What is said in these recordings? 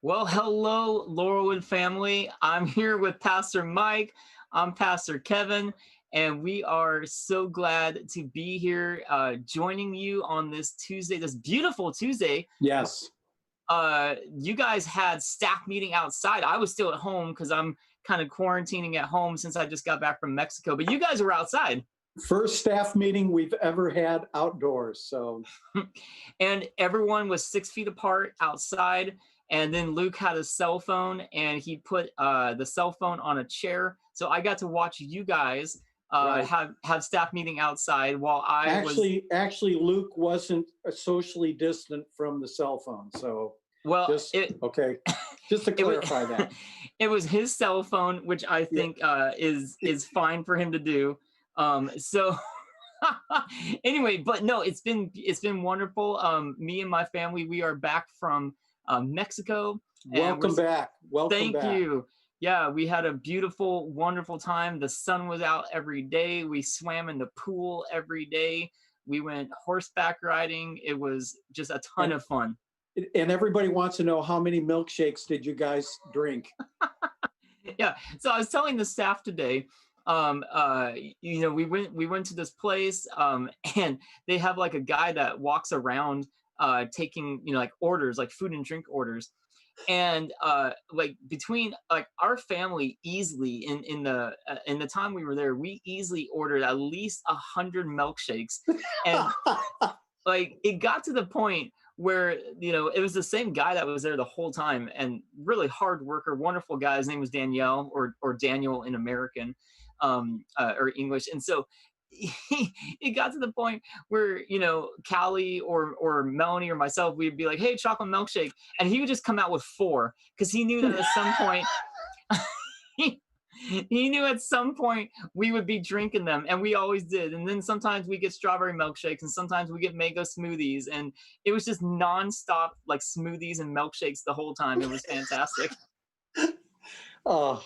Well, hello, Laurelwood family. I'm here with Pastor Mike. I'm Pastor Kevin, and we are so glad to be here joining you on this Tuesday, this beautiful Tuesday. Yes. You guys had staff meeting outside. I was still at home because I'm kind of quarantining at home since I just got back from Mexico, but you guys were outside. First staff meeting we've ever had outdoors. So, And everyone was 6 feet apart outside. And then Luke had a cell phone and he put the cell phone on a chair. So I got to watch you guys right. have staff meeting outside while I was. Actually, Luke wasn't socially distant from the cell phone. So, Well, okay. Just to clarify that. It was his cell phone, which I think is fine for him to do. So anyway, but no, it's been wonderful. Me and my family, we are back from Mexico. Welcome back. Thank you. Yeah, we had a beautiful, wonderful time. The sun was out every day. We swam in the pool every day. We went horseback riding. It was just a ton of fun. And everybody wants to know, how many milkshakes did you guys drink? Yeah. So I was telling the staff today, we went to this place, and they have like a guy that walks around taking, like orders, like food and drink orders. And like between like our family easily in the time we were there, we easily ordered at least 100 milkshakes. And like it got to the point where it was the same guy that was there the whole time, and really hard worker, wonderful guy. His name was Danielle, or Daniel in American, or English. And so it got to the point where Callie or Melanie or myself, we'd be like, hey, chocolate milkshake, and he would just come out with 4 because he knew that at some point he knew at some point we would be drinking them, and we always did. And then sometimes we get strawberry milkshakes, and sometimes we get mango smoothies, and it was just nonstop like smoothies and milkshakes the whole time. It was fantastic. Oh.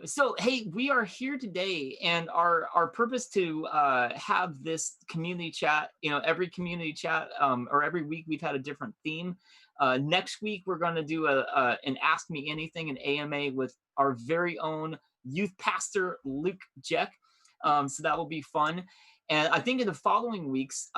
So hey, we are here today, and our purpose to have this community chat. Every community chat, or every week we've had a different theme. Next week we're going to do an Ask Me Anything, an AMA with our very own youth pastor Luke Jeck. So that will be fun. And I think in the following weeks,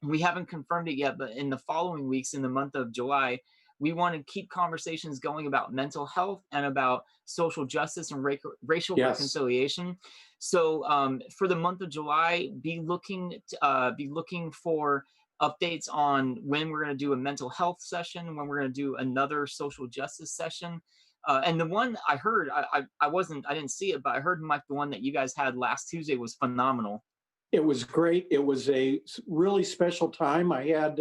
we haven't confirmed it yet, but in the following weeks, in the month of July, we want to keep conversations going about mental health and about social justice and racial reconciliation. So for the month of July, be looking for updates on when we're going to do a mental health session, when we're going to do another social justice session. And the one I heard, I didn't see it, but I heard, Mike, the one that you guys had last Tuesday was phenomenal. It was great. It was a really special time. I had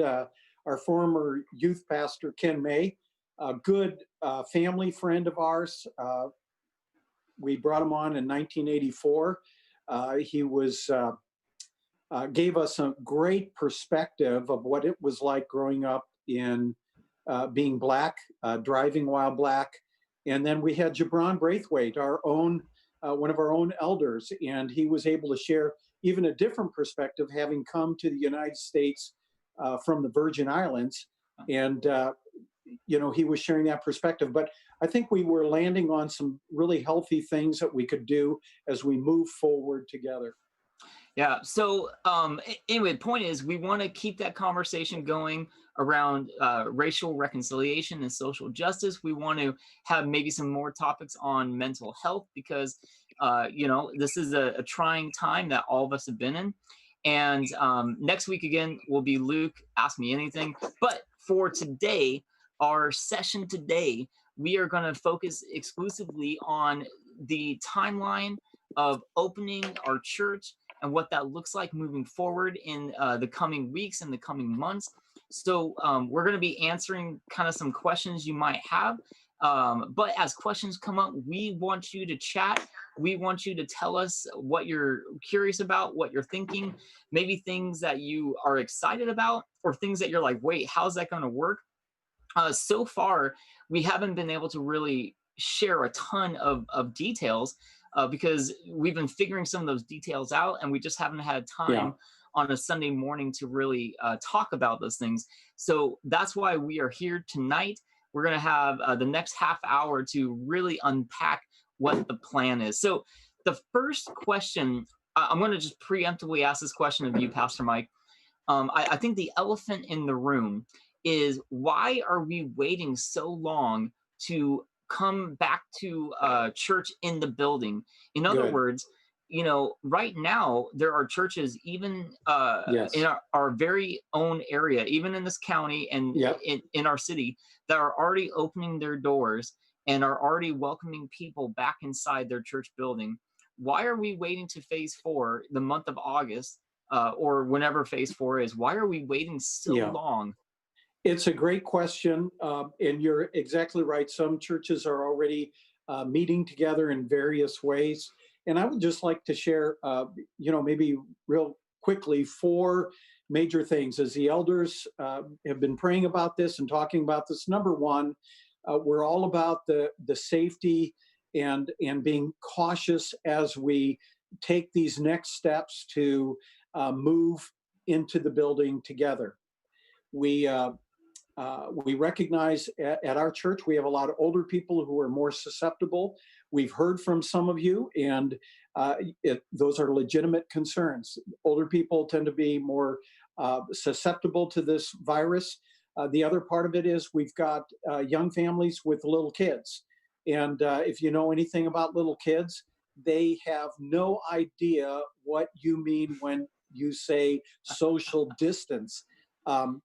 our former youth pastor, Ken May, a good family friend of ours. We brought him on in 1984. He gave us a great perspective of what it was like growing up in being Black, driving while Black. And then we had Gibran Braithwaite, one of our own elders, and he was able to share even a different perspective, having come to the United States from the Virgin Islands. And, he was sharing that perspective. But I think we were landing on some really healthy things that we could do as we move forward together. Yeah. So anyway, the point is, we want to keep that conversation going around racial reconciliation and social justice. We want to have maybe some more topics on mental health because, this is a trying time that all of us have been in. And next week, again, will be Luke, Ask Me Anything. But for today, our session today, we are going to focus exclusively on the timeline of opening our church and what that looks like moving forward in the coming weeks and the coming months. So we're going to be answering kind of some questions you might have. But as questions come up, we want you to chat. We want you to tell us what you're curious about, what you're thinking, maybe things that you are excited about, or things that you're like, wait, how's that going to work? So far, we haven't been able to really share a ton of details because we've been figuring some of those details out, and we just haven't had time on a Sunday morning to really talk about those things. So that's why we are here tonight. We're going to have the next half hour to really unpack what the plan is. So the first question, I'm going to just preemptively ask this question of you, Pastor Mike. I think the elephant in the room is, why are we waiting so long to come back to church in the building? In other Good. words, right now there are churches even in Yes. our very own area, even in this county and Yep. in our city, that are already opening their doors and are already welcoming people back inside their church building. Why are we waiting to phase 4, the month of August, or whenever phase 4 is? Why are we waiting so Yeah. long? It's a great question, and you're exactly right. Some churches are already meeting together in various ways, and I would just like to share, maybe real quickly, 4 major things. As the elders have been praying about this and talking about this, number one, we're all about the safety and being cautious as we take these next steps to move into the building together. We we recognize at our church we have a lot of older people who are more susceptible. We've heard from some of you, and those are legitimate concerns. Older people tend to be more susceptible to this virus. The other part of it is we've got young families with little kids. And if you know anything about little kids, they have no idea what you mean when you say social distance. Um,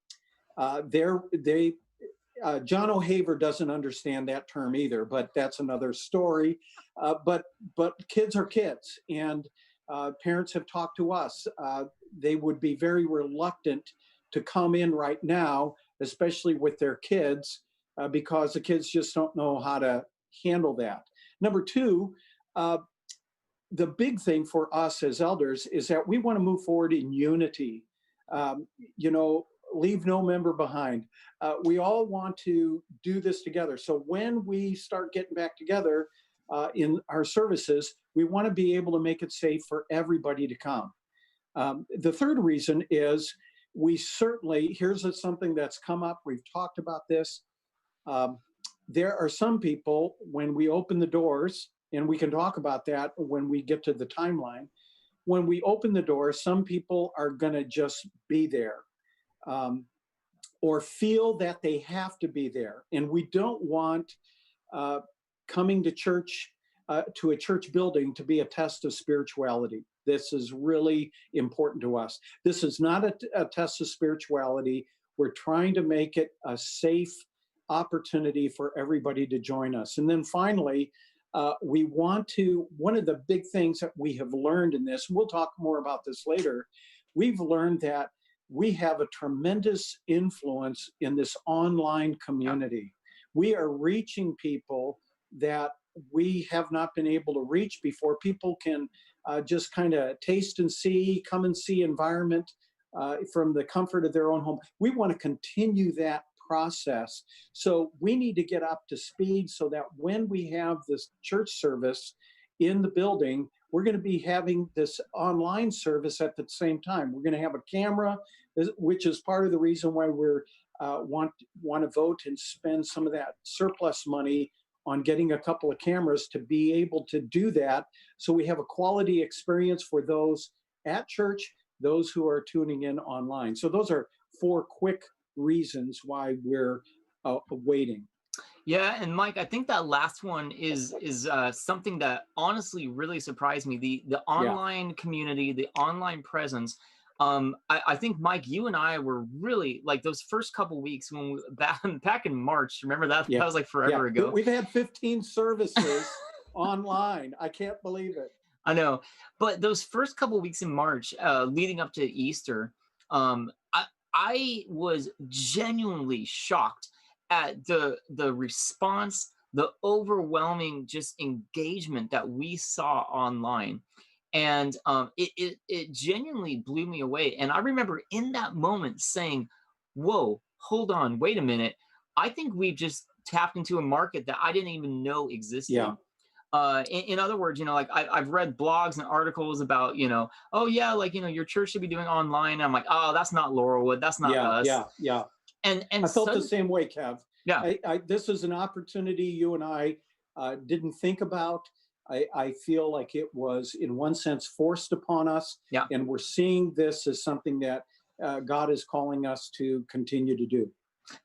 they John O'Haver doesn't understand that term either, but that's another story. But kids are kids, and parents have talked to us. They would be very reluctant to come in right now, especially with their kids, because the kids just don't know how to handle that. Number two, the big thing for us as elders is that we want to move forward in unity. Um, Leave no member behind. We all want to do this together. So when we start getting back together in our services, we want to be able to make it safe for everybody to come. The third reason is here's something that's come up. We've talked about this. Um, there are some people, when we open the doors, and we can talk about that when we get to the timeline, when we open the doors, some people are going to just be there. Or feel that they have to be there. And we don't want coming to church, to a church building, to be a test of spirituality. This is really important to us. This is not a test of spirituality. We're trying to make it a safe opportunity for everybody to join us. And then finally, one of the big things that we have learned in this, and we'll talk more about this later, we've learned that we have a tremendous influence in this online community. We are reaching people that we have not been able to reach before. People can just kind of taste and see, come and see environment from the comfort of their own home. We want to continue that process. So we need to get up to speed so that when we have this church service in the building, we're going to be having this online service at the same time. We're going to have a camera, which is part of the reason why we're want to vote and spend some of that surplus money on getting a couple of cameras to be able to do that. So we have a quality experience for those at church, those who are tuning in online. So those are 4 quick reasons why we're waiting. Yeah, and Mike, I think that last one is something that honestly really surprised me. The Yeah. online community, the online presence. I think, Mike, you and I were really, like, those first couple weeks when back in March. Remember that? Yeah. That was like forever ago. We've had 15 services online. I can't believe it. I know, but those first couple weeks in March, leading up to Easter, I was genuinely shocked at the response, the overwhelming just engagement that we saw online, and it genuinely blew me away. And I remember in that moment saying, "Whoa, hold on, wait a minute! I think we've just tapped into a market that I didn't even know existed." Yeah. In other words, like I've read blogs and articles about, oh yeah, like, your church should be doing online. And I'm like, oh, that's not Laurelwood. That's not Yeah, us. yeah, yeah. And I felt the sudden, same way, Kev. yeah, This is an opportunity you and I didn't think about. I feel like it was, in one sense, forced upon us, yeah. and we're seeing this as something that God is calling us to continue to do.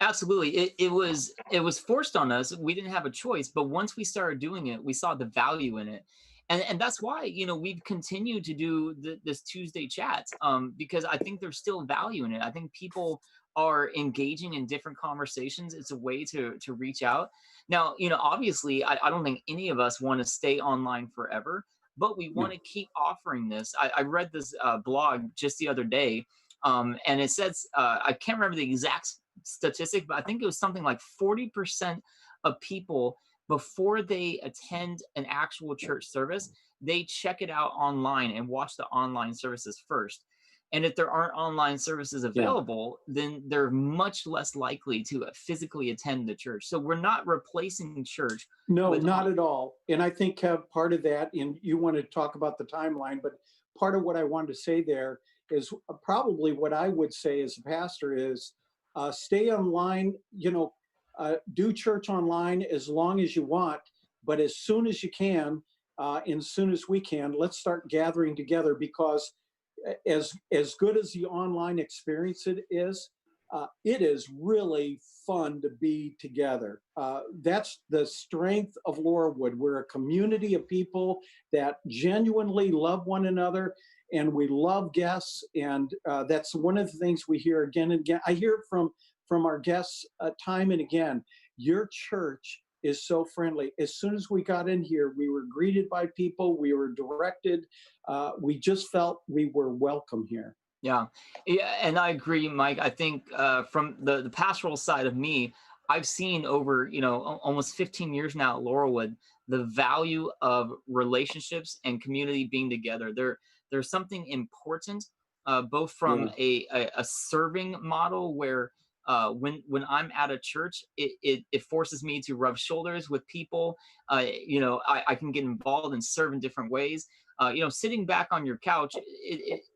Absolutely. It was forced on us. We didn't have a choice, but once we started doing it, we saw the value in it. And that's why, we've continued to do this Tuesday chats, because I think there's still value in it. I think people are engaging in different conversations. It's a way to reach out. Now, obviously, I don't think any of us want to stay online forever, but we want No, to keep offering this. I read this blog just the other day, and it says, I can't remember the exact statistic, but I think it was something like 40% of people, before they attend an actual church service, they check it out online and watch the online services first. And if there aren't online services yeah. available, then they're much less likely to physically attend the church. So we're not replacing church No, with not at all. And I think, Kev, part of that, and you want to talk about the timeline, but part of what I wanted to say there is probably what I would say as a pastor is stay online, do church online as long as you want, but as soon as you can, and as soon as we can, let's start gathering together, because as good as the online experience it is really fun to be together. That's the strength of Laurelwood. We're a community of people that genuinely love one another, and we love guests. And that's one of the things we hear again and again. I hear it from our guests time and again. Your church is so friendly. As soon as we got in here, we were greeted by people. We were directed. We just felt we were welcome here. Yeah, yeah, and I agree, Mike. I think from the pastoral side of me, I've seen over almost 15 years now at Laurelwood, the value of relationships and community being together. There's something important, both from Yeah, a serving model where when I'm at a church, it forces me to rub shoulders with people. I can get involved and serve in different ways. Sitting back on your couch,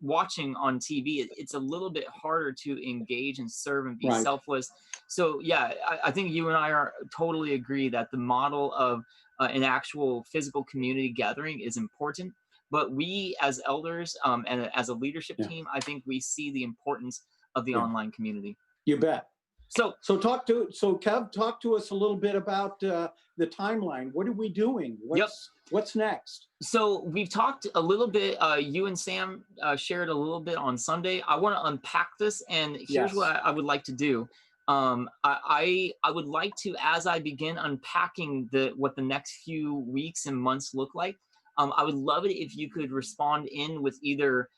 watching on TV, it's a little bit harder to engage and serve and be right. selfless. So yeah, I think you and I are totally agree that the model of an actual physical community gathering is important. But we as elders, and as a leadership Yeah, team, I think we see the importance of the yeah. online community. You bet. So So Kev, talk to us a little bit about the timeline. What are we doing? yep. What's next? So we've talked a little bit. You and Sam shared a little bit on Sunday. I want to unpack this, and here's what Yes. I would like to do. I would like to, as I begin unpacking what the next few weeks and months look like. I would love it if you could respond in with either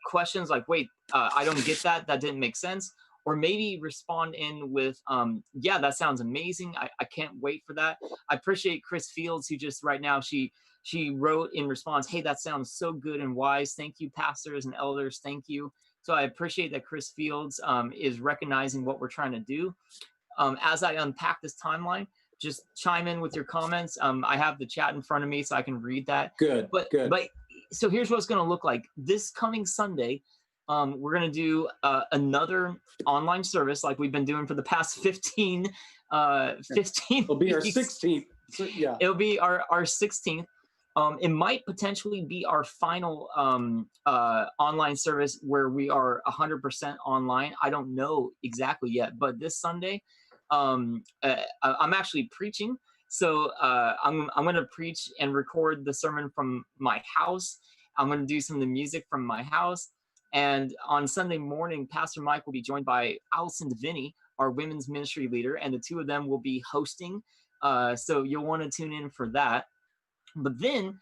questions like, "Wait, I don't get that. That didn't make sense," or maybe respond in with, "Yeah, that sounds amazing. I can't wait for that." I appreciate Chris Fields, who just right now she wrote in response, "Hey, that sounds so good and wise. Thank you, pastors and elders. Thank you." So I appreciate that Chris Fields is recognizing what we're trying to do. As I unpack this timeline, just chime in with your comments. I have the chat in front of me, so I can read that. Good. But Good. but so here's what it's going to look like this coming Sunday. We're going to do another online service like we've been doing for the past 15 It'll be our weeks. 16th. So, yeah. It'll be our 16th. It might potentially be our final online service where we are 100% online. I don't know exactly yet, but this Sunday, I'm actually preaching. So I'm going to preach and record the sermon from my house. I'm going to do some of the music from my house. And on Sunday morning, Pastor Mike will be joined by Allison Deviney, our women's ministry leader, and the two of them will be hosting. So you'll want to tune in for that. But then,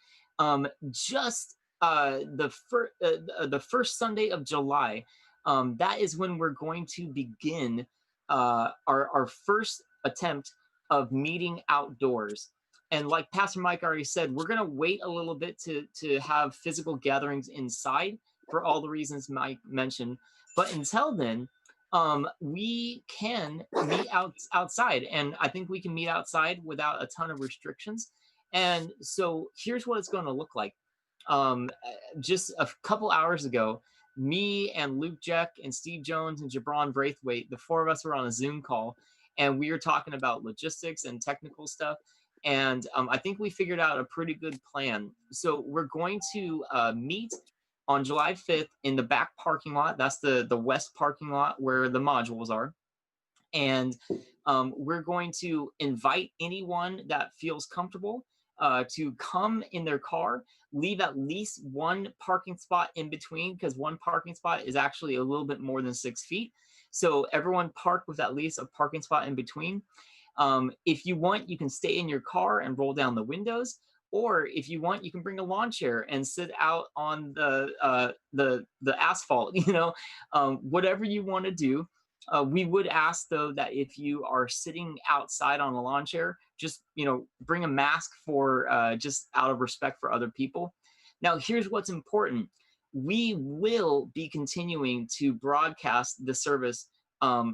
just the first Sunday of July, that is when we're going to begin our first attempt of meeting outdoors. And like Pastor Mike already said, we're going to wait a little bit to have physical gatherings inside for all the reasons Mike mentioned. But until then, we can meet outside, and I think we can meet outside without a ton of restrictions. And so here's what it's going to look like. Just a couple hours ago, me and Luke Jack and Steve Jones and Jabron Braithwaite, the four of us were on a Zoom call, and we were talking about logistics and technical stuff. And I think we figured out a pretty good plan. So we're going to meet on July 5th in the back parking lot. That's the west parking lot where the modules are. And we're going to invite anyone that feels comfortable to come in their car, leave at least one parking spot in between, because one parking spot is actually a little bit more than 6 feet. So everyone park with at least a parking spot in between. If you want, you can stay in your car and roll down the windows. Or if you want, you can bring a lawn chair and sit out on the asphalt. Whatever you want to do. We would ask though that if you are sitting outside on a lawn chair, just bring a mask for just out of respect for other people. Now, here's what's important: we will be continuing to broadcast the service.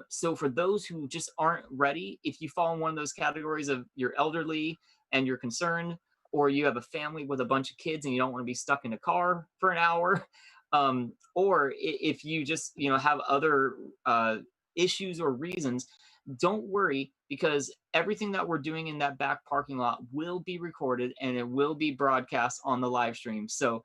So for those who just aren't ready, if you fall in one of those categories of you're elderly and you're concerned, or you have a family with a bunch of kids and you don't want to be stuck in a car for an hour, or if you just have other issues or reasons, don't worry, because everything that we're doing in that back parking lot will be recorded and it will be broadcast on the live stream. So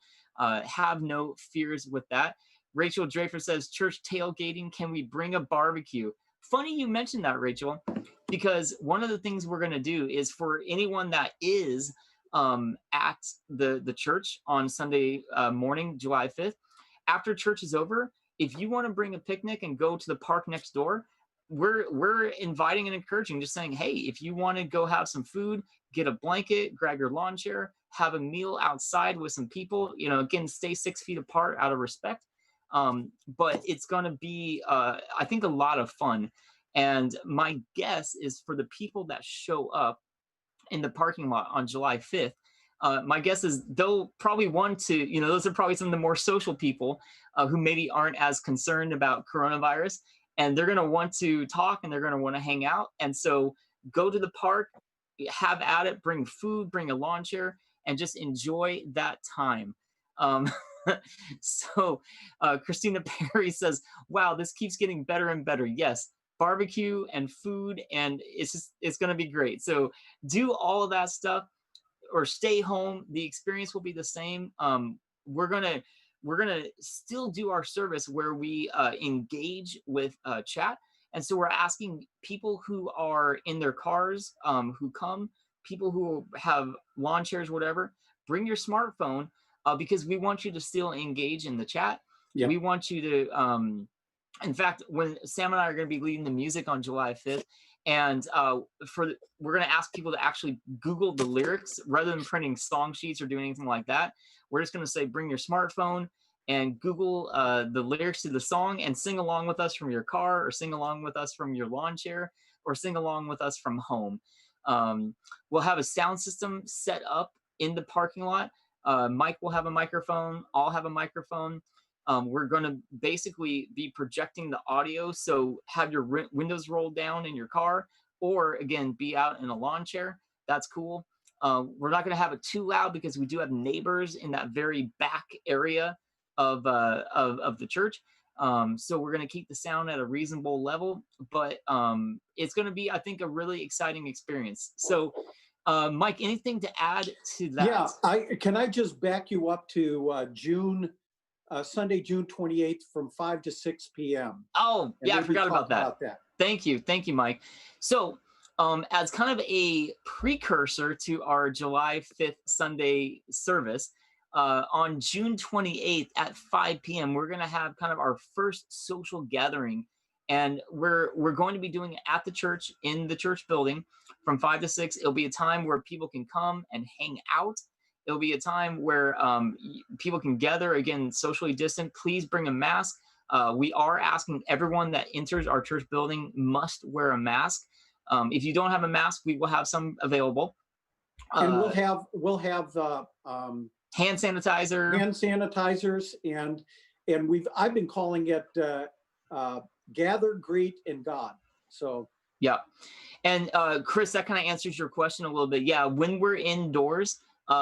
have no fears with that. Rachel Draper says, church tailgating, can we bring a barbecue? Funny you mentioned that, Rachel, because one of the things we're going to do is for anyone that is at the church on Sunday morning, July 5th, after church is over, if you want to bring a picnic and go to the park next door, we're inviting and encouraging, just saying, hey, if you want to go have some food, get a blanket, grab your lawn chair, have a meal outside with some people, again, stay 6 feet apart out of respect. But it's going to be, I think, a lot of fun. And my guess is for the people that show up in the parking lot on July 5th, my guess is they'll probably want to, those are probably some of the more social people who maybe aren't as concerned about coronavirus, and they're going to want to talk and they're going to want to hang out. And so go to the park, have at it, bring food, bring a lawn chair, and just enjoy that time. So Christina Perry says, wow, this keeps getting better and better. Yes, barbecue and food, and it's going to be great. So do all of that stuff or stay home. The experience will be the same. We're gonna still do our service where we engage with chat, and so we're asking people who are in their cars, who come, people who have lawn chairs, whatever, bring your smartphone, because we want you to still engage in the chat. Yep. We want you to in fact, when Sam and I are going to be leading the music on July 5th, and we're going to ask people to actually Google the lyrics rather than printing song sheets or doing anything like that. We're just going to say, bring your smartphone and Google the lyrics to the song and sing along with us from your car, or sing along with us from your lawn chair, or sing along with us from home. We'll have a sound system set up in the parking lot. Mike will have a microphone. I'll have a microphone. We're going to basically be projecting the audio. So have your windows rolled down in your car, or again, be out in a lawn chair. That's cool. We're not going to have it too loud because we do have neighbors in that very back area of the church. So we're going to keep the sound at a reasonable level, but it's going to be, I think, a really exciting experience. So Mike, anything to add to that? Yeah, can I just back you up to Sunday, June 28th from 5 to 6 p.m. Oh, yeah, I forgot about that. Thank you, Mike. So as kind of a precursor to our July 5th Sunday service, on June 28th at 5 p.m., we're going to have kind of our first social gathering. And we're going to be doing it at the church, in the church building, from 5 to 6. It'll be a time where people can come and hang out. It'll be a time where people can gather, again, socially distant. Please bring a mask. We are asking everyone that enters our church building must wear a mask. If you don't have a mask, we will have some available. And we'll have hand sanitizers, and I've been calling it gather, greet, and God. So Yeah. And Chris, that kind of answers your question a little bit. Yeah, when we're indoors,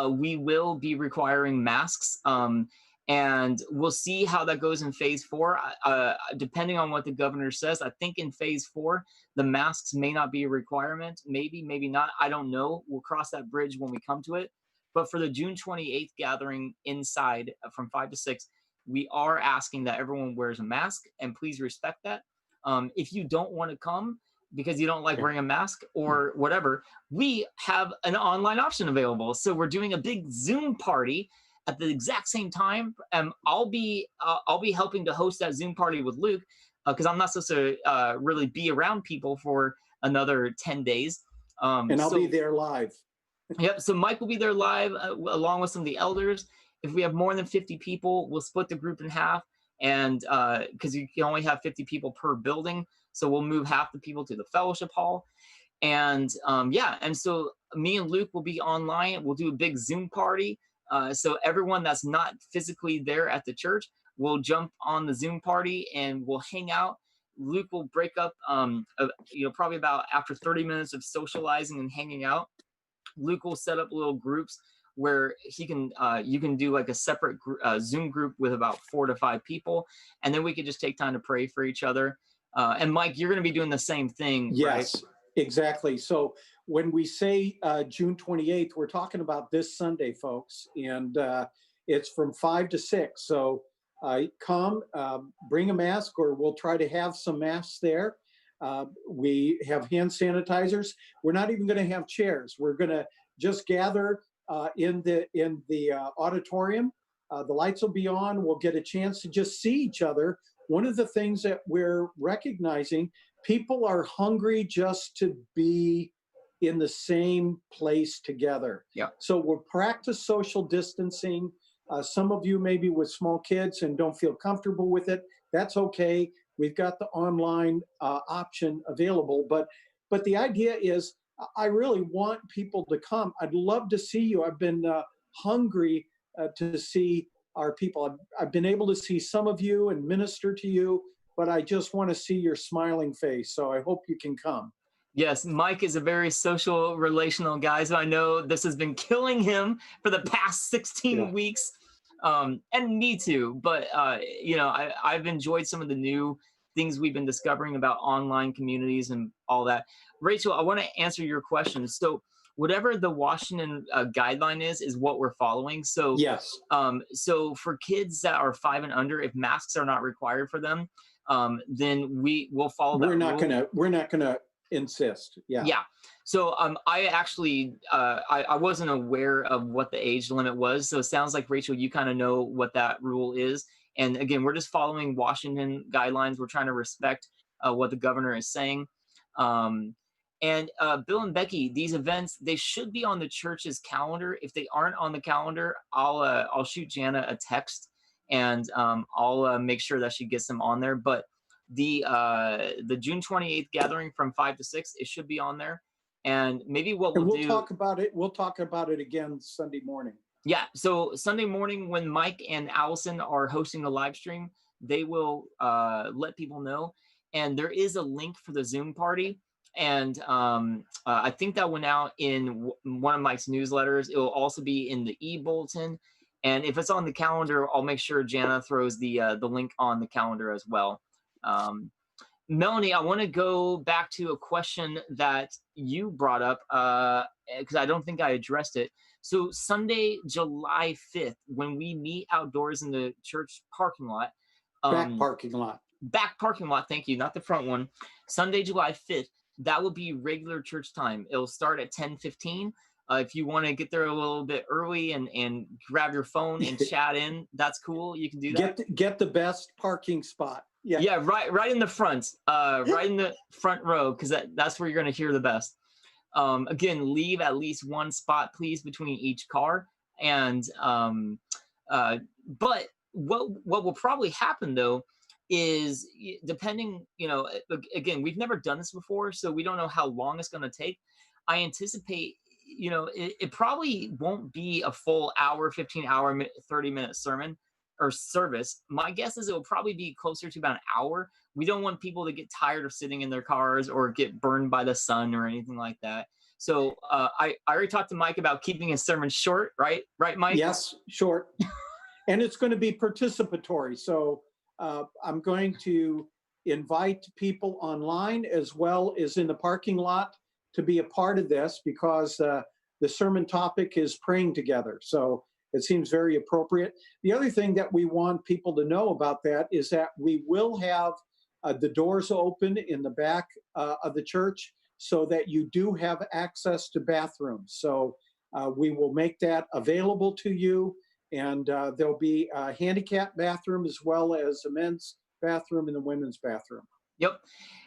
we will be requiring masks. And we'll see how that goes in phase four. Depending on what the governor says, I think in phase four, the masks may not be a requirement. Maybe, maybe not. I don't know. We'll cross that bridge when we come to it. But for the June 28th gathering inside from 5 to 6, we are asking that everyone wears a mask, and please respect that. If you don't want to come, because you don't like Yeah. wearing a mask or whatever, we have an online option available. So we're doing a big Zoom party at the exact same time. I'll be helping to host that Zoom party with Luke because I'm not supposed to really be around people for another 10 days. And I'll be there live. Yep. So Mike will be there live along with some of the elders. If we have more than 50 people, we'll split the group in half. And because you can only have 50 people per building. So we'll move half the people to the fellowship hall. And yeah, and so me and Luke will be online. We'll do a big Zoom party. So everyone that's not physically there at the church will jump on the Zoom party and we'll hang out. Luke will break up, probably about after 30 minutes of socializing and hanging out. Luke will set up little groups where you can do like a separate Zoom group with about 4 to 5 people, and then we could just take time to pray for each other. And Mike, you're going to be doing the same thing, Yes, right? exactly. So when we say June 28th, we're talking about this Sunday, folks, and it's from 5 to 6. So come, bring a mask, or we'll try to have some masks there. We have hand sanitizers. We're not even going to have chairs. We're going to just gather in the auditorium. The lights will be on. We'll get a chance to just see each other. One of the things that we're recognizing, people are hungry just to be in the same place together. Yeah. So we'll practice social distancing. Some of you maybe with small kids and don't feel comfortable with it. That's okay. We've got the online option available. But the idea is, I really want people to come. I'd love to see you. I've been hungry to see our people. I've been able to see some of you and minister to you, but I just want to see your smiling face. So I hope you can come. Yes, Mike is a very social, relational guy. So I know this has been killing him for the past 16 weeks. And me too. But, I've enjoyed some of the new things we've been discovering about online communities and all that. Rachel, I want to answer your question. So whatever the Washington guideline is what we're following. So yes. So for kids that are 5 and under, if masks are not required for them, then we'll follow that. We're not gonna insist. Yeah. Yeah. So I actually I wasn't aware of what the age limit was. So it sounds like, Rachel, you kind of know what that rule is. And again, we're just following Washington guidelines. We're trying to respect what the governor is saying. And Bill and Becky, these events, they should be on the church's calendar. If they aren't on the calendar, I'll shoot Jana a text, and I'll make sure that she gets them on there. But the June 28th gathering from 5 to 6, it should be on there. And maybe what we'll do, talk about it. We'll talk about it again Sunday morning. Yeah. So Sunday morning, when Mike and Allison are hosting the live stream, they will let people know. And there is a link for the Zoom party. And I think that went out in one of Mike's newsletters. It will also be in the e-bulletin. And if it's on the calendar, I'll make sure Jana throws the link on the calendar as well. Melanie, I want to go back to a question that you brought up because I don't think I addressed it. So Sunday, July 5th, when we meet outdoors in the church parking lot. Back parking lot. Back parking lot, thank you, not the front one. Sunday, July 5th, that will be regular church time. It'll start at 10:15. If you want to get there a little bit early and grab your phone and chat in, that's cool. You can do that. Get the best parking spot. Yeah. Yeah, right in the front, right in the front row, because that's where you're going to hear the best. Again, leave at least one spot, please, between each car. And but what will probably happen though is, depending, again, we've never done this before, so we don't know how long it's going to take. I anticipate, it probably won't be a full hour, 15-hour, 30-minute sermon. or service. My guess is it will probably be closer to about an hour. We don't want people to get tired of sitting in their cars or get burned by the sun or anything like that. So I already talked to Mike about keeping his sermon short, right? Right, Mike? Yes, short. And it's going to be participatory. So I'm going to invite people online as well as in the parking lot to be a part of this, because the sermon topic is praying together. So it seems very appropriate. The other thing that we want people to know about that is that we will have the doors open in the back of the church so that you do have access to bathrooms. So we will make that available to you. And there'll be a handicap bathroom as well as a men's bathroom and the women's bathroom. Yep.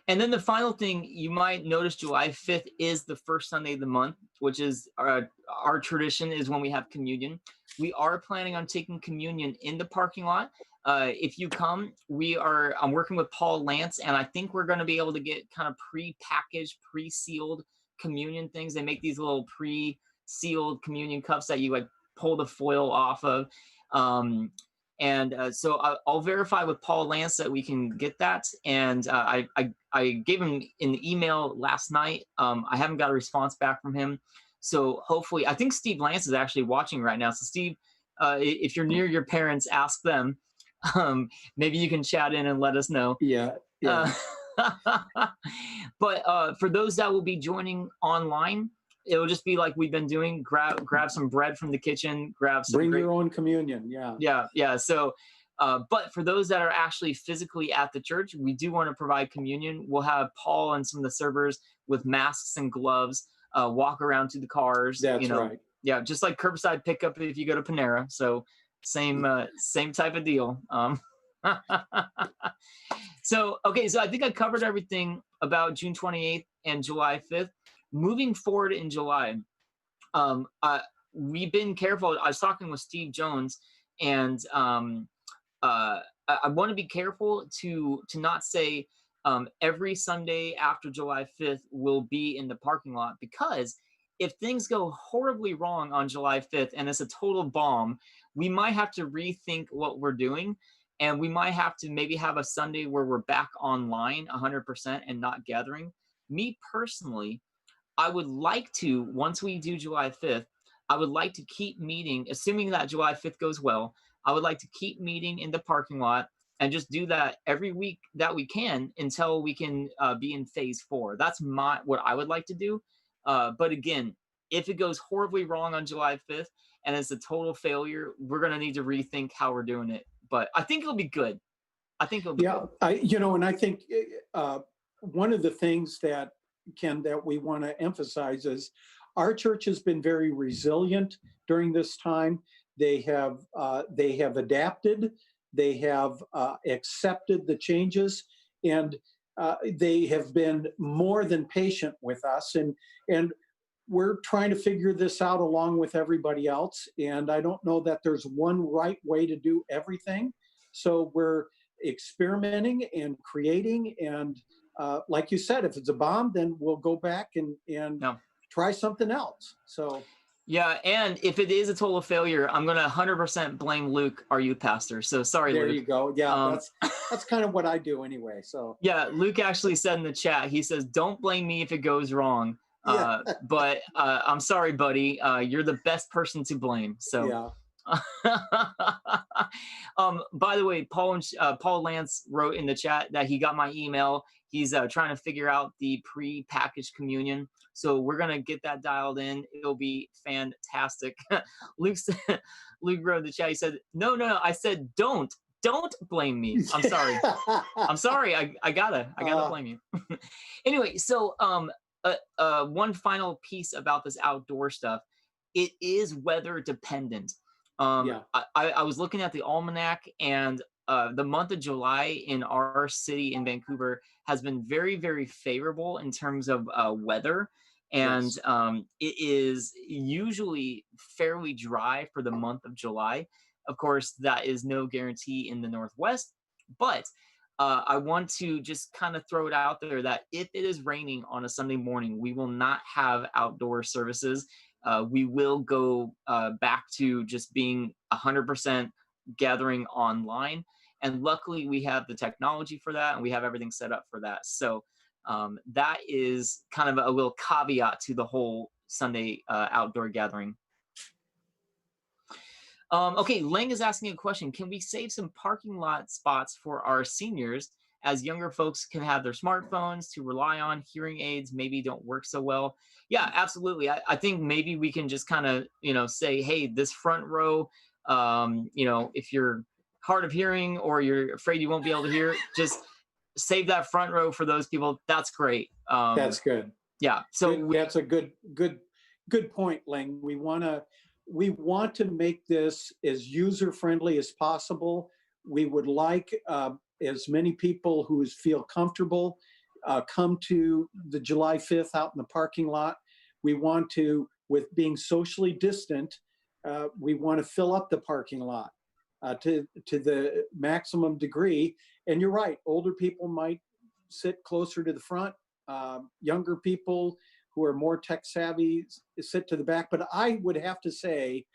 And then the final thing you might notice, July 5th is the first Sunday of the month, which is our tradition is when we have communion. We are planning on taking communion in the parking lot. If you come, I'm working with Paul Lance, and I think we're going to be able to get kind of pre-packaged, pre-sealed communion things. They make these little pre-sealed communion cups that you like pull the foil off of. So I'll verify with Paul Lance that we can get that. And I gave him an email last night. I haven't got a response back from him. So hopefully, I think Steve Lance is actually watching right now. So Steve, if you're near your parents, ask them. Maybe you can chat in and let us know. Yeah. Yeah. But for those that will be joining online, it'll just be like we've been doing. Grab some bread from the kitchen. Bring your own communion. Yeah. Yeah. So, but for those that are actually physically at the church, we do want to provide communion. We'll have Paul and some of the servers with masks and gloves walk around to the cars. That's right. Yeah, just like curbside pickup if you go to Panera. So same type of deal. So I think I covered everything about June 28th and July 5th. Moving forward in July, we've been careful. I was talking with Steve Jones, and I want to be careful to not say every Sunday after July 5th will be in the parking lot, because if things go horribly wrong on July 5th and it's a total bomb, we might have to rethink what we're doing. And we might have to maybe have a Sunday where we're back online 100% and not gathering. Me personally, I would like to, once we do July 5th, I would like to keep meeting, assuming that July 5th goes well, I would like to keep meeting in the parking lot and just do that every week that we can until we can be in phase 4. That's what I would like to do. But again, if it goes horribly wrong on July 5th and it's a total failure, we're going to need to rethink how we're doing it. But I think it'll be good. I think it'll be good. And I think one of the things that we want to emphasize is our church has been very resilient during this time. They have adapted, they have accepted the changes, and they have been more than patient with us. And we're trying to figure this out along with everybody else. And I don't know that there's one right way to do everything. So we're experimenting and creating. And like you said, if it's a bomb, then we'll go back and try something else. So. Yeah, and if it is a total failure, I'm going to 100% blame Luke, our youth pastor. So sorry, Luke. There you go. Yeah, that's kind of what I do anyway. So. Yeah, Luke actually said in the chat, he says, "Don't blame me if it goes wrong." But I'm sorry, buddy. You're the best person to blame. So. Yeah. By the way, Paul Lance wrote in the chat that he got my email. He's trying to figure out the pre-packaged communion. So we're going to get that dialed in. It'll be fantastic. Luke wrote in the chat. He said, no. I said, don't blame me. I'm sorry. I'm sorry. I gotta blame you. Anyway, so one final piece about this outdoor stuff. It is weather dependent. I was looking at the almanac, and the month of July in our city in Vancouver has been very, very favorable in terms of weather. And yes. It is usually fairly dry for the month of July. Of course, that is no guarantee in the Northwest, but I want to just kind of throw it out there that if it is raining on a Sunday morning, we will not have outdoor services. We will go back to just being 100% gathering online. And luckily we have the technology for that, and we have everything set up for that. So that is kind of a little caveat to the whole Sunday outdoor gathering. Okay, Lang is asking a question. Can we save some parking lot spots for our seniors, as younger folks can have their smartphones to rely on? Hearing aids maybe don't work so well. Yeah, absolutely. I think maybe we can just kind of, say, hey, this front row, if you're hard of hearing or you're afraid you won't be able to hear, just save that front row for those people. That's great. That's good. Yeah. So That's a good point, Lang. We want to make this as user friendly as possible. We would like as many people who feel comfortable come to the July 5th out in the parking lot. We want to, with being socially distant, we want to fill up the parking lot to the maximum degree. And you're right, older people might sit closer to the front. Younger people who are more tech savvy sit to the back. But I would have to say,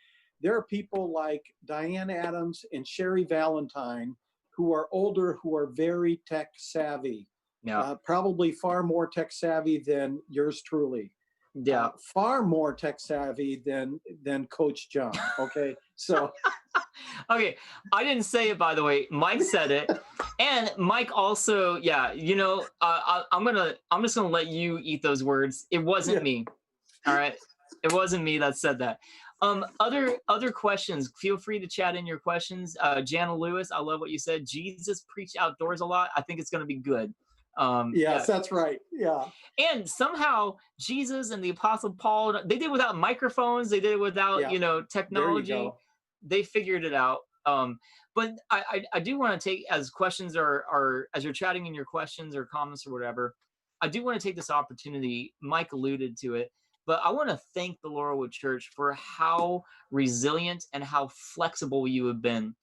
there are people like Diane Adams and Sherry Valentine who are older, who are very tech savvy. Yeah. Probably far more tech savvy than yours truly. Yeah. Far more tech savvy than Coach John. Okay, so. Okay, I didn't say it, by the way. Mike said it, and Mike also, yeah. I'm just gonna let you eat those words. It wasn't me. All right, it wasn't me that said that. Other questions. Feel free to chat in your questions. Jana Lewis, I love what you said. Jesus preached outdoors a lot. I think it's gonna be good. Yes, that's right. Yeah. And somehow Jesus and the Apostle Paul, they did it without microphones. They did it without technology. They figured it out. But I do want to take, as questions are as you're chatting in your questions or comments or whatever, I do want to take this opportunity. Mike alluded to it, but I want to thank the Laurelwood Church for how resilient and how flexible you have been.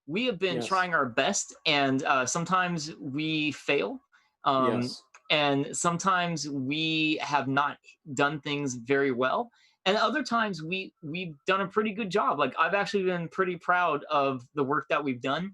We have been trying our best, and sometimes we fail. And sometimes we have not done things very well. And other times we've done a pretty good job. Like, I've actually been pretty proud of the work that we've done.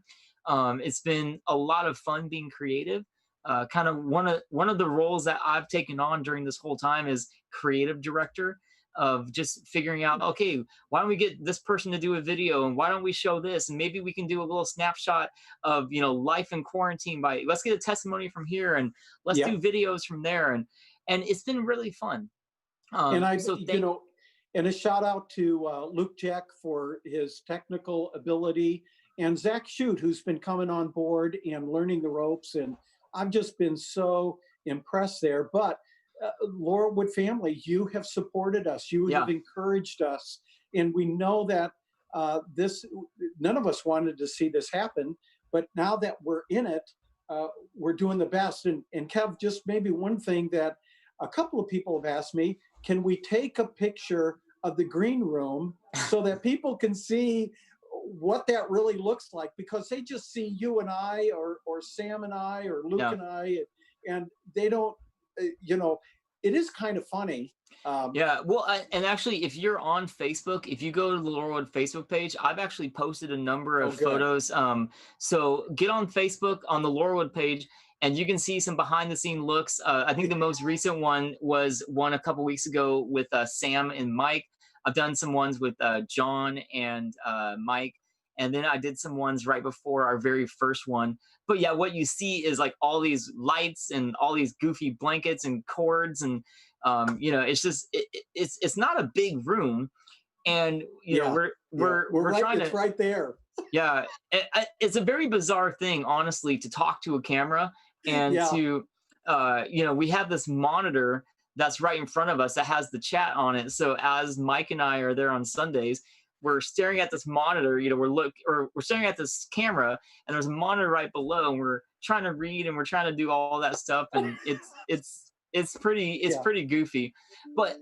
It's been a lot of fun being creative. Kind of one of the roles that I've taken on during this whole time is creative director, of just figuring out, okay, why don't we get this person to do a video, and why don't we show this, and maybe we can do a little snapshot of life in quarantine, by let's get a testimony from here, and let's do videos from there, and it's been really fun. And and a shout out to Luke Jack for his technical ability, and Zach Shute, who's been coming on board and learning the ropes. And I've just been so impressed there. But Laurelwood family, you have supported us. You have encouraged us. And we know that none of us wanted to see this happen. But now that we're in it, we're doing the best. And Kev, just maybe one thing that a couple of people have asked me, can we take a picture of the green room so that people can see what that really looks like? Because they just see you and I, or Sam and I, or Luke and I, and they don't, it is kind of funny. Well, and actually, if you're on Facebook, if you go to the Laurelwood Facebook page, I've actually posted a number of photos. So get on Facebook on the Laurelwood page, and you can see some behind the scene looks. I think the most recent one was one a couple weeks ago with Sam and Mike. I've done some ones with John and Mike. And then I did some ones right before our very first one. But yeah, what you see is like all these lights and all these goofy blankets and cords. And, it's just, it's not a big room. And, we're trying to. It's right there. Yeah. It's a very bizarre thing, honestly, to talk to a camera and to, we have this monitor that's right in front of us that has the chat on it. So as Mike and I are there on Sundays, we're staring at this monitor, we're staring at this camera, and there's a monitor right below, and we're trying to read, and we're trying to do all that stuff. And it's pretty goofy. But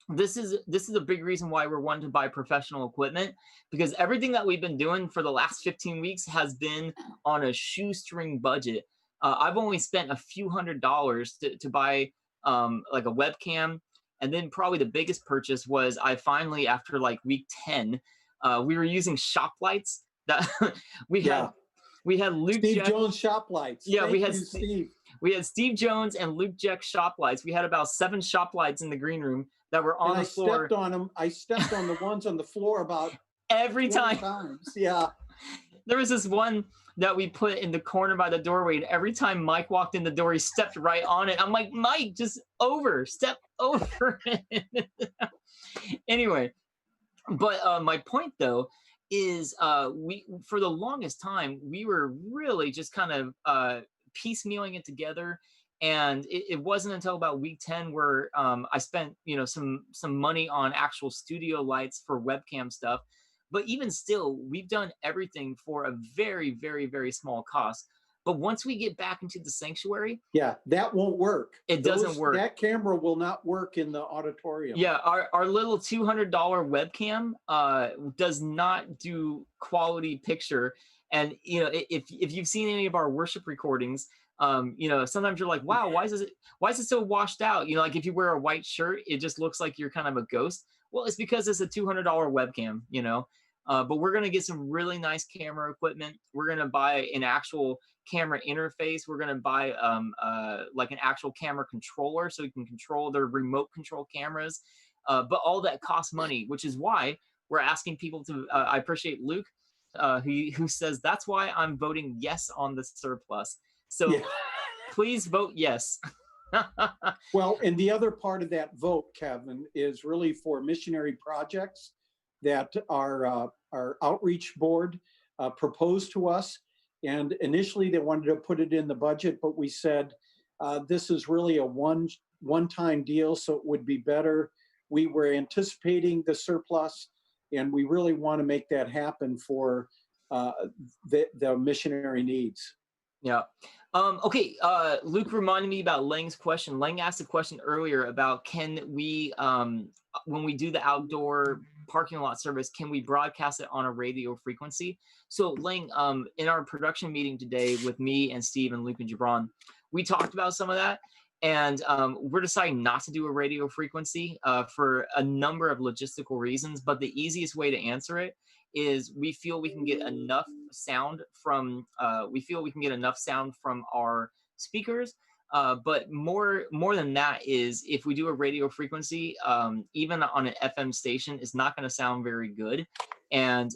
this is a big reason why we're wanting to buy professional equipment, because everything that we've been doing for the last 15 weeks has been on a shoestring budget. I've only spent a few $100s to buy like a webcam. And then probably the biggest purchase was I finally, after like week 10, We were using shop lights that we had. Yeah. We had Luke Steve Jack. Jones shop lights. Yeah, Thank you, Steve. we had Steve Jones and Luke Jack shop lights. We had about 7 shop lights in the green room that were on And the I floor stepped on them. I stepped on the ones on the floor about every 20 time. times. Yeah. There was this one that we put in the corner by the doorway, and every time Mike walked in the door, he stepped right on it. I'm like, Mike, just step over it. Anyway, but my point though is we for the longest time we were really just kind of piecemealing it together, and it wasn't until about week 10 where I spent some money on actual studio lights for webcam stuff. But even still, we've done everything for a very, very, very small cost. But once we get back into the sanctuary, Yeah, that won't work. it doesn't work. That camera will not work in the auditorium. Yeah, our little $200 webcam does not do quality picture. And if you've seen any of our worship recordings, sometimes you're like, wow, why is it so washed out? Like if you wear a white shirt, it just looks like you're kind of a ghost. Well, it's because it's a $200 webcam, but we're going to get some really nice camera equipment. We're going to buy an actual camera interface. We're going to buy like an actual camera controller so you can control their remote control cameras. But all that costs money, which is why we're asking people to, I appreciate Luke, who says, that's why I'm voting yes on the surplus. So yeah. Please vote yes. Well, and the other part of that vote, Kevin, is really for missionary projects that our outreach board proposed to us. And initially they wanted to put it in the budget, but we said, this is really a one-time deal, so it would be better. We were anticipating the surplus, and we really want to make that happen for the missionary needs. Yeah. Okay. Luke reminded me about Lang's question. Lang asked a question earlier about can we, when we do the outdoor parking lot service, can we broadcast it on a radio frequency? So Lang, in our production meeting today with me and Steve and Luke and Gibran, we talked about some of that. And we're deciding not to do a radio frequency for a number of logistical reasons. But the easiest way to answer it is we feel we can get enough sound from our speakers. But more than that is if we do a radio frequency, even on an FM station, it's not going to sound very good. And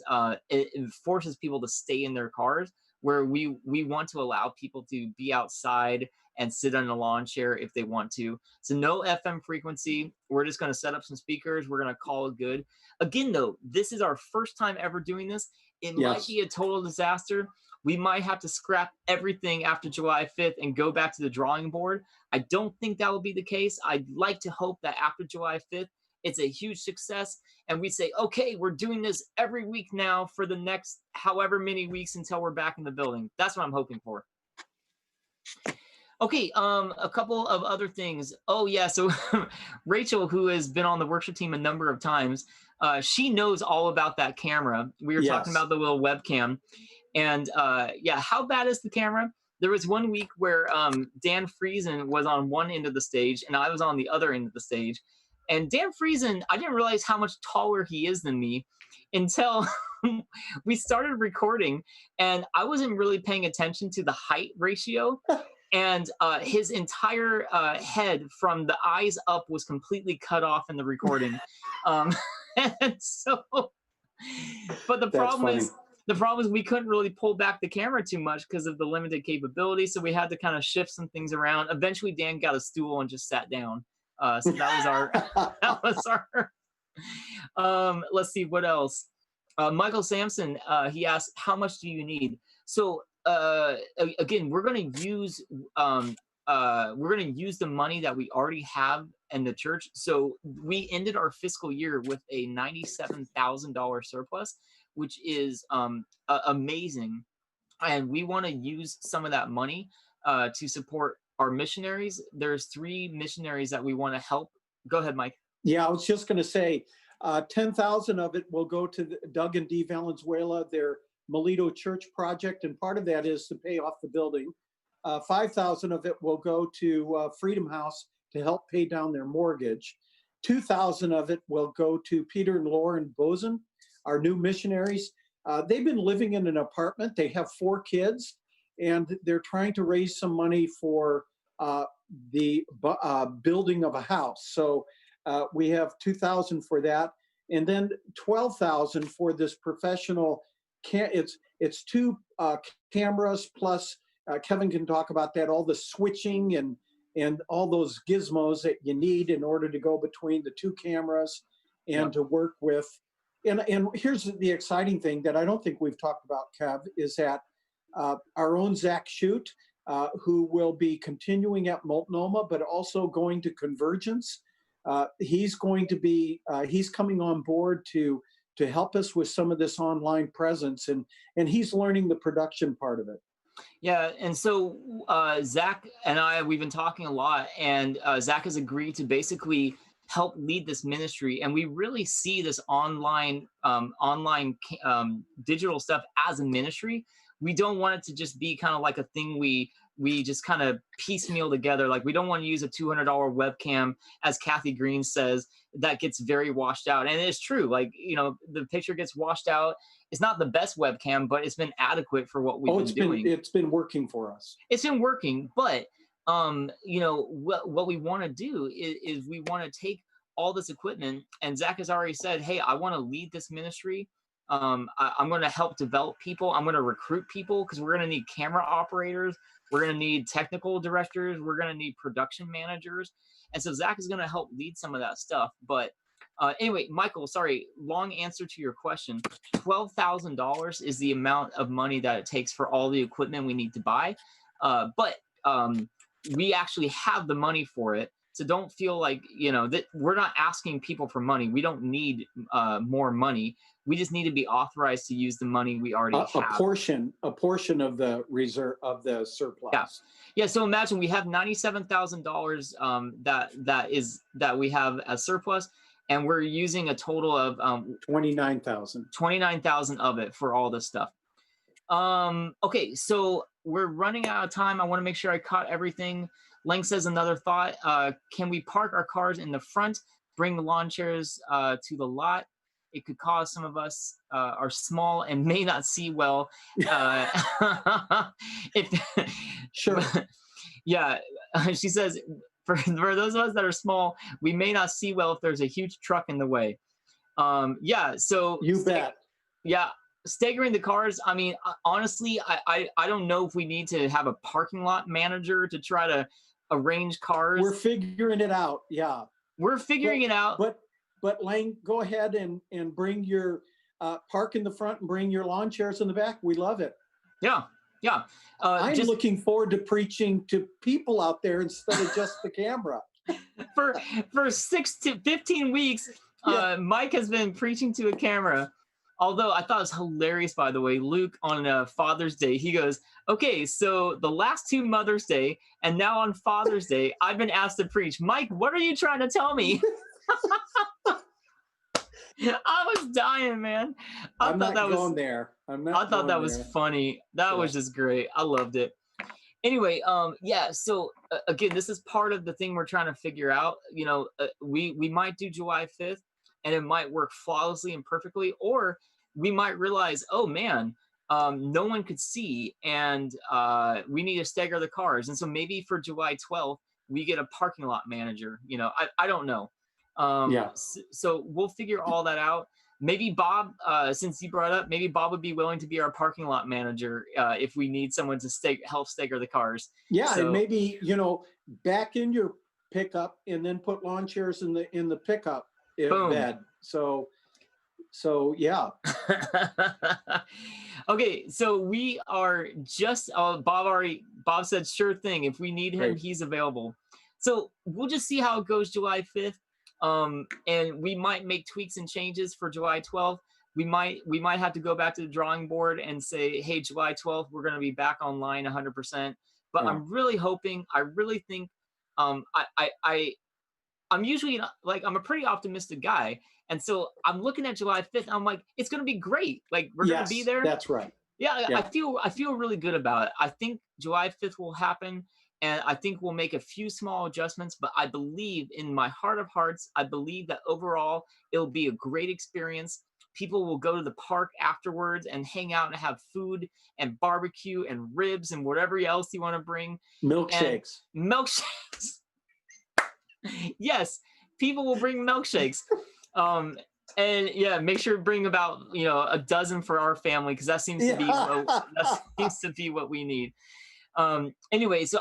it forces people to stay in their cars, where we want to allow people to be outside and sit on a lawn chair if they want to. So no FM frequency. We're just going to set up some speakers. We're going to call it good. Again, though, this is our first time ever doing this. It might be a total disaster. We might have to scrap everything after July 5th and go back to the drawing board. I don't think that will be the case. I'd like to hope that after July 5th, it's a huge success. And we say, okay, we're doing this every week now for the next however many weeks until we're back in the building. That's what I'm hoping for. Okay, a couple of other things. Oh yeah, so Rachel, who has been on the workshop team a number of times, she knows all about that camera. We were talking about the little webcam. And yeah, how bad is the camera? There was one week where Dan Friesen was on one end of the stage and I was on the other end of the stage. And Dan Friesen, I didn't realize how much taller he is than me until we started recording, and I wasn't really paying attention to the height ratio. And his entire head from the eyes up was completely cut off in the recording. And so, but the problem is we couldn't really pull back the camera too much because of the limited capability. So we had to kind of shift some things around. Eventually, Dan got a stool and just sat down. So that was our. Let's see what else. Michael Sampson, he asked, "How much do you need?" So again, we're going to use the money that we already have in the church. So we ended our fiscal year with a $97,000 surplus, which is amazing. And we want to use some of that money to support our missionaries. There's 3 missionaries that we want to help. Go ahead, Mike. Yeah, I was just going to say, 10,000 of it will go to Doug and Dee Valenzuela, their Melito Church project, and part of that is to pay off the building. 5,000 of it will go to Freedom House to help pay down their mortgage. 2,000 of it will go to Peter and Lauren Bozen our new missionaries, they've been living in an apartment. They have 4 kids, and they're trying to raise some money for the building of a house. So we have 2,000 for that, and then 12,000 for this professional. It's 2 cameras plus. Kevin can talk about that. All the switching and all those gizmos that you need in order to go between the 2 cameras and to work with. And here's the exciting thing that I don't think we've talked about, Kev, is that our own Zach Shute, who will be continuing at Multnomah, but also going to Convergence. He's going to be, he's coming on board to help us with some of this online presence, and he's learning the production part of it. Yeah, and so Zach and I, we've been talking a lot, and Zach has agreed to basically help lead this ministry, and we really see this online digital stuff as a ministry. We don't want it to just be kind of like a thing we just kind of piecemeal together. Like, we don't want to use a $200 webcam, as Kathy Green says, that gets very washed out. And it's true. Like, the picture gets washed out. It's not the best webcam, but it's been adequate for what we've been doing. It's been working for us. It's been working, but what we want to do is we want to take all this equipment, and Zach has already said, hey, I want to lead this ministry. I'm going to help develop people. I'm going to recruit people, because we're going to need camera operators. We're going to need technical directors. We're going to need production managers. And so Zach is going to help lead some of that stuff. But anyway, Michael, sorry, long answer to your question. $12,000 is the amount of money that it takes for all the equipment we need to buy. But we actually have the money for it. So don't feel like, that we're not asking people for money. We don't need more money. We just need to be authorized to use the money we already have. A portion of the reserve, of the surplus. Yeah. So imagine we have $97,000 that we have as surplus, and we're using a total of 29,000. 29,000 of it for all this stuff. Okay, so we're running out of time. I want to make sure I caught everything. Lang says another thought. Can we park our cars in the front, bring the lawn chairs to the lot? It could cause some of us are small and may not see well. Sure. Yeah, she says, for those of us that are small, we may not see well if there's a huge truck in the way. Yeah, so you bet. Yeah, staggering the cars. I mean, honestly, I don't know if we need to have a parking lot manager to try to arrange cars. We're figuring it out. Yeah, we're figuring it out. But Lang, go ahead and bring your park in the front and bring your lawn chairs in the back. We love it. Yeah. I'm looking forward to preaching to people out there instead of just the camera. For 6 to 15 weeks, Mike has been preaching to a camera. Although I thought it was hilarious, by the way, Luke on Father's Day, he goes, okay, so the last 2 Mother's Day and now on Father's Day, I've been asked to preach. Mike, what are you trying to tell me? I was dying, man. I thought that was funny. That was just great. I loved it. Anyway, so again, this is part of the thing we're trying to figure out. We might do July 5th, and it might work flawlessly and perfectly, or we might realize, oh man, no one could see, and we need to stagger the cars. And so maybe for July 12th, we get a parking lot manager. I don't know. So we'll figure all that out. Maybe Bob, since you brought up, maybe Bob would be willing to be our parking lot manager if we need someone to help stagger the cars. Yeah, so, and maybe back in your pickup and then put lawn chairs in the pickup bed. So yeah. Okay, so we are just Bob said sure thing. If we need him, Great. He's available. So we'll just see how it goes July 5th. And we might make tweaks and changes for July 12th. We might have to go back to the drawing board and say, hey, July 12th, we're going to be back online 100%. But yeah. I'm really hoping, I really think, I'm usually I'm a pretty optimistic guy. And so I'm looking at July 5th. I'm like, it's going to be great. Like, we're going to be there. That's right. Yeah. I feel really good about it. I think July 5th will happen. And I think we'll make a few small adjustments, but I believe in my heart of hearts, I believe that overall it'll be a great experience. People will go to the park afterwards and hang out and have food and barbecue and ribs and whatever else you want to bring. And Milkshakes. milkshakes. Yes, people will bring milkshakes. And yeah, make sure to bring about, a dozen for our family, because that seems to be what we need. Anyway, so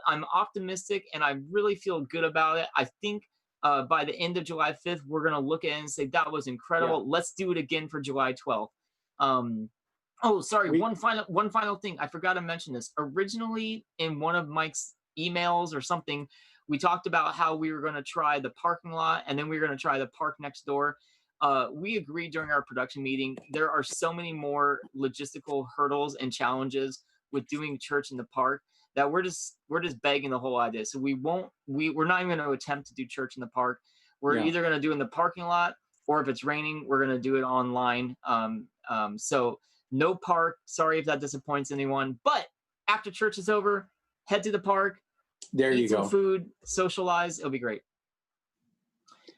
I'm optimistic and I really feel good about it. I think by the end of July 5th, we're going to look at it and say, that was incredible. Yeah. Let's do it again for July 12th. Oh, sorry. One final thing. I forgot to mention this. Originally, in one of Mike's emails or something, we talked about how we were going to try the parking lot and then we were going to try the park next door. We agreed during our production meeting, there are so many more logistical hurdles and challenges with doing church in the park that we're just begging the whole idea. So we're not even going to attempt to do church in the park. We're either going to do in the parking lot, or if it's raining, we're going to do it online. So no park. Sorry if that disappoints anyone, but after church is over, head to the park. There you eat some go. food, socialize. It'll be great.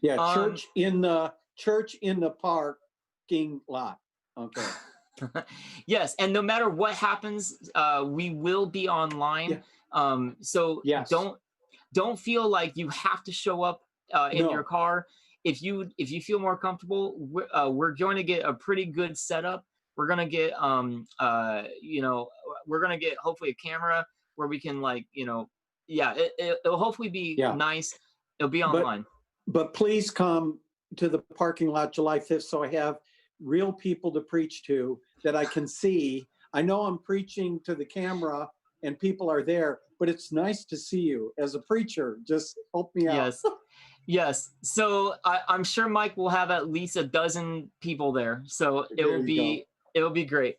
Yeah, church in the parking lot. Okay. Yes, and no matter what happens, we will be online. Yeah. So yes. don't feel like you have to show up in your car. If you feel more comfortable, we're going to get a pretty good setup. We're gonna get we're gonna get hopefully a camera where we can it'll hopefully be nice. It'll be online. But please come to the parking lot July 5th so I have real people to preach to that I can see. I know I'm preaching to the camera and people are there, but it's nice to see you as a preacher. Just help me out. Yes. So I'm sure Mike will have at least a dozen people there. So it'll be great.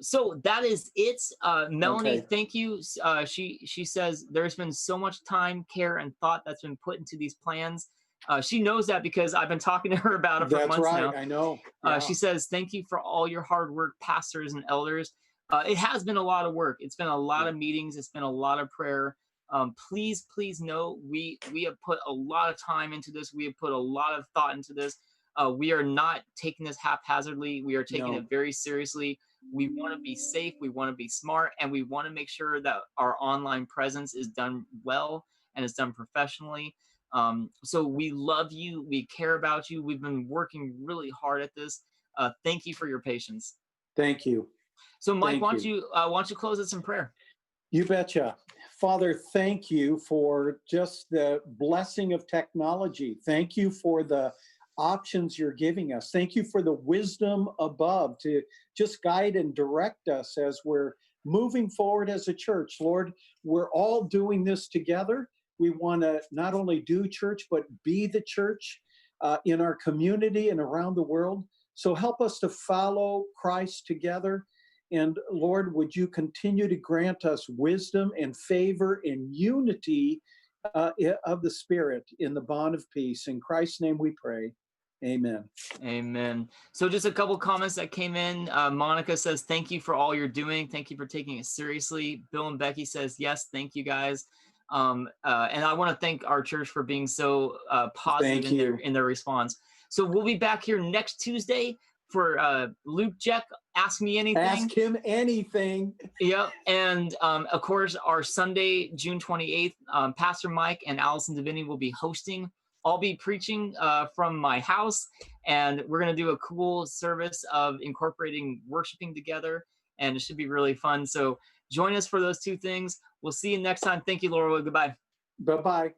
So that is it. Melanie, thank you. She says there's been so much time, care, and thought that's been put into these plans. She knows that because I've been talking to her about it for months now. That's right. I know. Yeah. She says, thank you for all your hard work, pastors and elders. It has been a lot of work. It's been a lot of meetings. It's been a lot of prayer. Please know we have put a lot of time into this. We have put a lot of thought into this. We are not taking this haphazardly. We are taking it very seriously. We want to be safe. We want to be smart. And we want to make sure that our online presence is done well and is done professionally. So we love you. We care about you. We've been working really hard at this. Thank you for your patience. Thank you. So Mike, why don't you close us in prayer? You betcha. Father, thank you for just the blessing of technology. Thank you for the options you're giving us. Thank you for the wisdom above to just guide and direct us as we're moving forward as a church. Lord, we're all doing this together. We want to not only do church, but be the church in our community and around the world. So help us to follow Christ together. And Lord, would you continue to grant us wisdom and favor and unity of the Spirit in the bond of peace. In Christ's name we pray. Amen. Amen. So just a couple comments that came in. Monica says, thank you for all you're doing. Thank you for taking it seriously. Bill and Becky says, yes, thank you guys. And I want to thank our church for being so positive in their response. So we'll be back here next Tuesday for Luke Jack. Ask me anything. Ask him anything. Yep. And of course, our Sunday, June 28th, Pastor Mike and Allison Davini will be hosting. I'll be preaching from my house, and we're going to do a cool service of incorporating worshiping together, and it should be really fun. So join us for those two things. We'll see you next time. Thank you, Laurelwood. Goodbye. Bye-bye.